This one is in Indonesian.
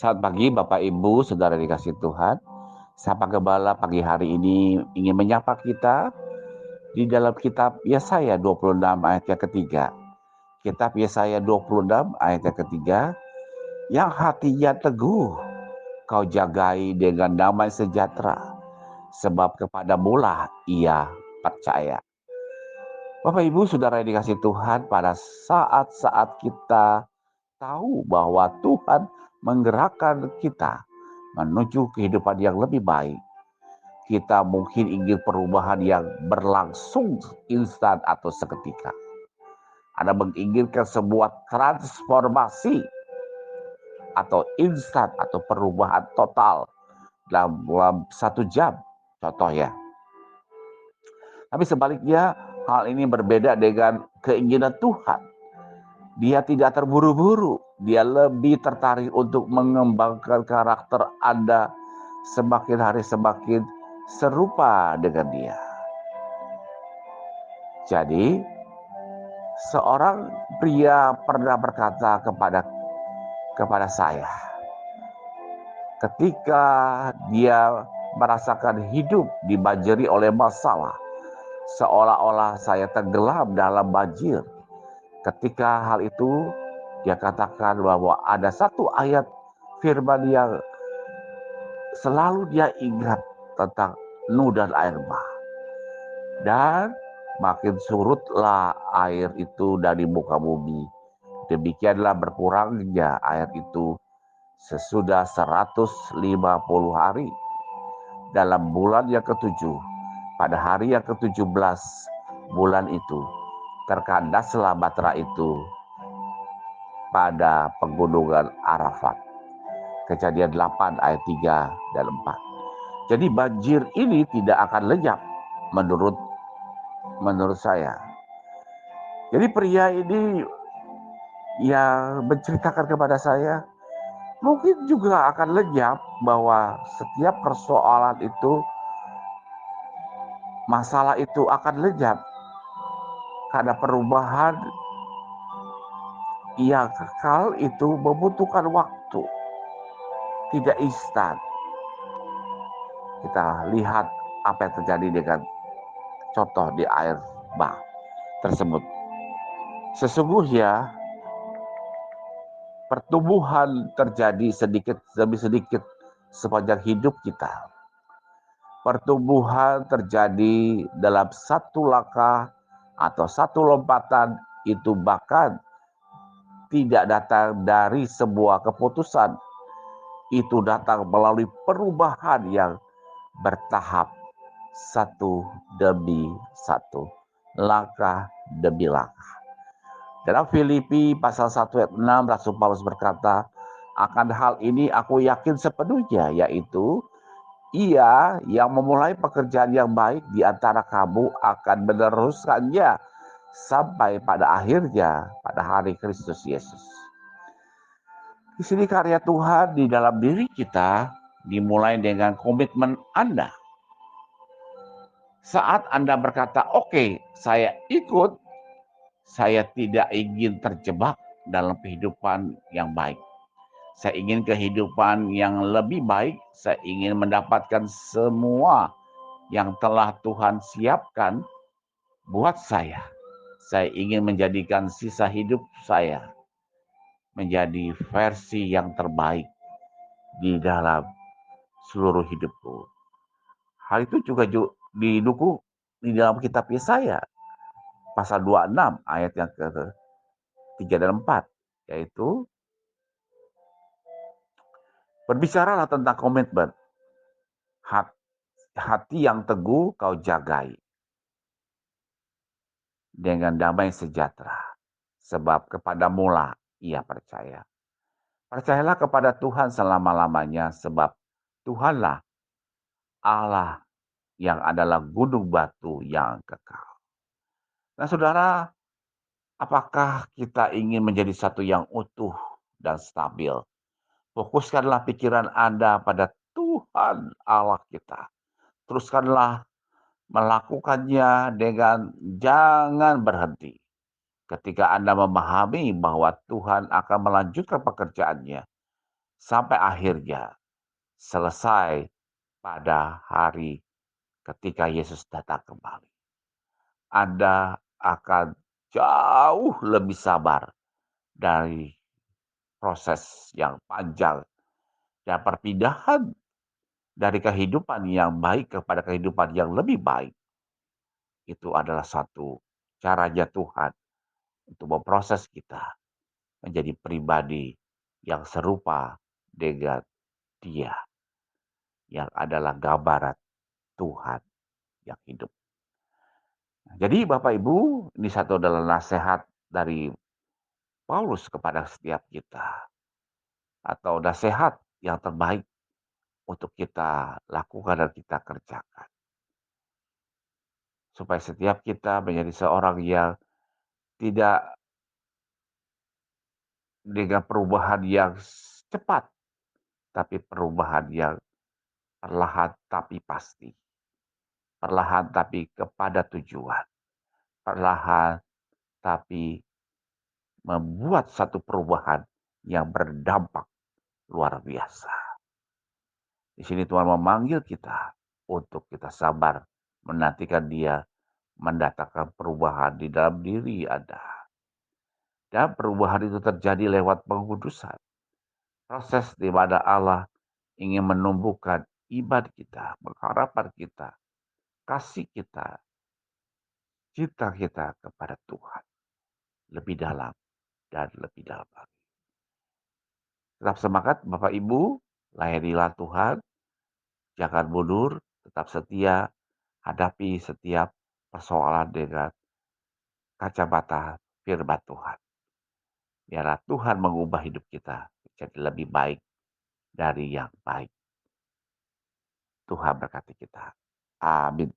Selamat pagi Bapak Ibu, Saudara dikasih Tuhan. Sapa Gembala pagi hari ini ingin menyapa kita di dalam kitab Yesaya 26 ayat yang ketiga. Kitab Yesaya 26 ayat yang ketiga, yang hatinya teguh kau jagai dengan damai sejahtera, sebab kepadamulah ia percaya. Bapak Ibu Saudara yang dikasih Tuhan, pada saat-saat kita tahu bahwa Tuhan menggerakkan kita menuju kehidupan yang lebih baik, kita mungkin ingin perubahan yang berlangsung instan atau seketika. Anda menginginkan sebuah transformasi atau instan atau perubahan total dalam 1 jam, contoh ya. Tapi sebaliknya, hal ini berbeda dengan keinginan Tuhan. Dia tidak terburu-buru, dia lebih tertarik untuk mengembangkan karakter Anda semakin hari semakin serupa dengan dia. Jadi, seorang pria pernah berkata kepada saya, ketika dia merasakan hidup dibanjiri oleh masalah, seolah-olah saya tenggelam dalam banjir. Ketika hal itu, dia katakan bahwa ada satu ayat firman yang selalu dia ingat tentang Nuh dan air bah. Dan makin surutlah air itu dari muka bumi. Demikianlah berkurangnya air itu sesudah 150 hari. Dalam bulan yang ketujuh, pada hari yang ke-17 bulan itu, terkandaslah batra itu pada pegunungan Arafat. Kejadian 8 ayat 3 dan 4. Jadi banjir ini tidak akan lenyap menurut saya. Jadi pria ini yang menceritakan kepada saya, mungkin juga akan lenyap bahwa setiap persoalan itu, masalah itu akan lenyap karena perubahan yang kekal itu membutuhkan waktu, tidak instan. Kita lihat apa yang terjadi dengan contoh di air bah tersebut. Sesungguhnya pertumbuhan terjadi sedikit demi sedikit sepanjang hidup kita. Pertumbuhan terjadi dalam satu langkah atau satu lompatan, itu bahkan tidak datang dari sebuah keputusan. Itu datang melalui perubahan yang bertahap, satu demi satu, langkah demi langkah. Dalam Filipi pasal 1 ayat 6, Rasul Paulus berkata, akan hal ini aku yakin sepenuhnya, yaitu ia yang memulai pekerjaan yang baik di antara kamu akan meneruskannya sampai pada akhirnya, pada hari Kristus Yesus. Di sini karya Tuhan di dalam diri kita dimulai dengan komitmen Anda. Saat Anda berkata, oke, saya ikut, saya tidak ingin terjebak dalam kehidupan yang baik. Saya ingin kehidupan yang lebih baik. Saya ingin mendapatkan semua yang telah Tuhan siapkan buat saya. Saya ingin menjadikan sisa hidup saya menjadi versi yang terbaik di dalam seluruh hidupku. Hal itu juga didukung di dalam kitab Yesaya pasal 26 ayat yang ke-3 dan 4, yaitu berbicaralah tentang komitmen. Hati yang teguh kau jagai dengan damai sejahtera, sebab kepadamulah ia percaya. Percayalah kepada Tuhan selama-lamanya, sebab Tuhanlah Allah yang adalah gunung batu yang kekal. Nah saudara, apakah kita ingin menjadi satu yang utuh dan stabil? Fokuskanlah pikiran Anda pada Tuhan Allah kita. Teruskanlah melakukannya dengan jangan berhenti. Ketika Anda memahami bahwa Tuhan akan melanjutkan pekerjaannya, sampai akhirnya selesai pada hari ketika Yesus datang kembali. Anda akan jauh lebih sabar dari proses yang panjang dan perpindahan dari kehidupan yang baik kepada kehidupan yang lebih baik. Itu adalah satu caranya Tuhan untuk memproses kita menjadi pribadi yang serupa dengan Dia, yang adalah gambaran Tuhan yang hidup. Jadi Bapak Ibu, ini satu adalah nasihat dari Paulus kepada setiap kita, atau nasihat yang terbaik untuk kita lakukan dan kita kerjakan. Supaya setiap kita menjadi seorang yang tidak dengan perubahan yang cepat, tapi perubahan yang perlahan tapi pasti. Perlahan tapi kepada tujuan. Perlahan tapi membuat satu perubahan yang berdampak luar biasa. Di sini Tuhan memanggil kita untuk kita sabar menantikan Dia mendatangkan perubahan di dalam diri Anda. Dan perubahan itu terjadi lewat pengudusan. Proses di mana Allah ingin menumbuhkan iman kita, pengharapan kita, kasih kita, cinta kita kepada Tuhan. Lebih dalam dan lebih dalam lagi. Tetap semangat Bapak Ibu, layanilah Tuhan, jangan mundur, tetap setia, hadapi setiap persoalan dengan kacamata firman Tuhan. Biarlah Tuhan mengubah hidup kita menjadi lebih baik dari yang baik. Tuhan berkati kita. Amin.